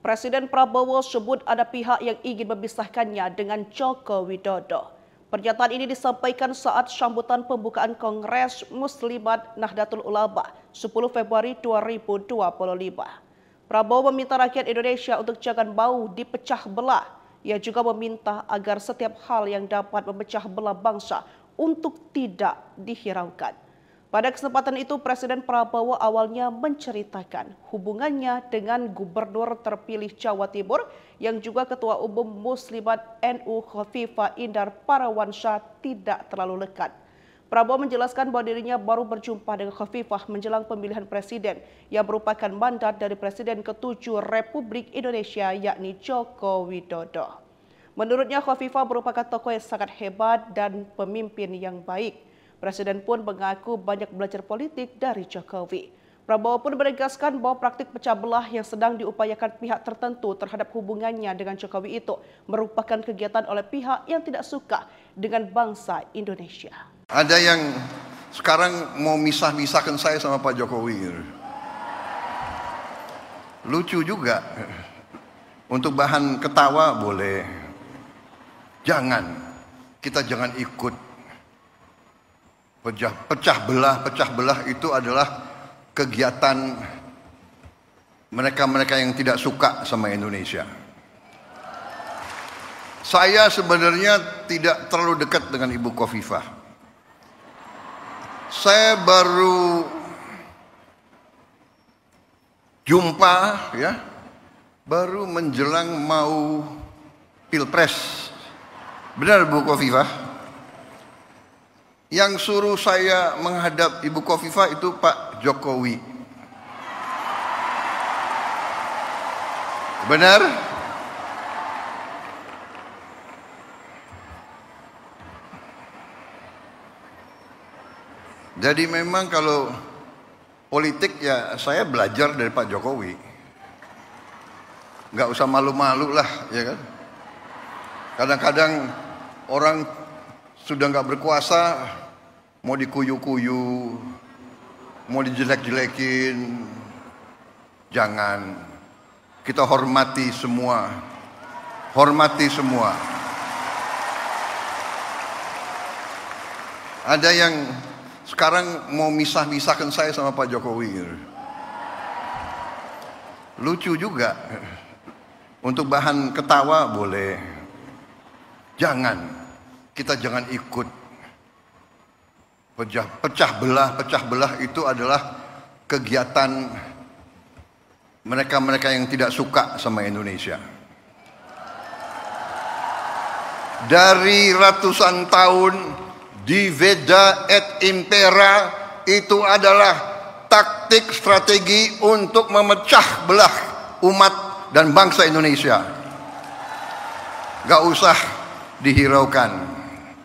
Presiden Prabowo sebut ada pihak yang ingin memisahkannya dengan Joko Widodo. Pernyataan ini disampaikan saat sambutan pembukaan Kongres Muslimat Nahdlatul Ulama 10 Februari 2025. Prabowo meminta rakyat Indonesia untuk jangan mau dipecah belah. Ia juga meminta agar setiap hal yang dapat memecah belah bangsa untuk tidak dihiraukan. Pada kesempatan itu, Presiden Prabowo awalnya menceritakan hubungannya dengan Gubernur terpilih Jawa Timur yang juga Ketua Umum Muslimat NU Khofifah Indar Parawansa tidak terlalu lekat. Prabowo menjelaskan bahwa dirinya baru berjumpa dengan Khofifah menjelang pemilihan presiden yang merupakan mandat dari Presiden ke-7 Republik Indonesia yakni Joko Widodo. Menurutnya Khofifah merupakan tokoh yang sangat hebat dan pemimpin yang baik. Presiden pun mengaku banyak belajar politik dari Jokowi. Prabowo pun menegaskan bahwa praktik pecah belah yang sedang diupayakan pihak tertentu terhadap hubungannya dengan Jokowi itu merupakan kegiatan oleh pihak yang tidak suka dengan bangsa Indonesia. Ada yang sekarang mau misah-misahkan saya sama Pak Jokowi. Lucu juga. Untuk bahan ketawa boleh. Kita jangan ikut pecah belah itu adalah kegiatan mereka yang tidak suka sama Indonesia. Saya sebenarnya tidak terlalu dekat dengan Ibu Khofifah. Saya baru jumpa baru menjelang mau Pilpres. Benar Bu Khofifah? Yang suruh saya menghadap Ibu Khofifah itu Pak Jokowi. Benar? Jadi memang kalau politik ya saya belajar dari Pak Jokowi. Nggak usah malu-malu lah, ya kan? Kadang-kadang orang sudah nggak berkuasa, mau dikuyu-kuyu, mau dijelek-jelekin, jangan. Kita hormati semua. Ada yang sekarang mau misah-misahkan saya sama Pak Jokowi. Lucu juga. Untuk bahan ketawa boleh. Kita jangan ikut pecah belah itu adalah kegiatan mereka yang tidak suka sama Indonesia. Dari ratusan tahun diveda et impera itu adalah taktik strategi untuk memecah belah umat dan bangsa Indonesia. Gak usah dihiraukan.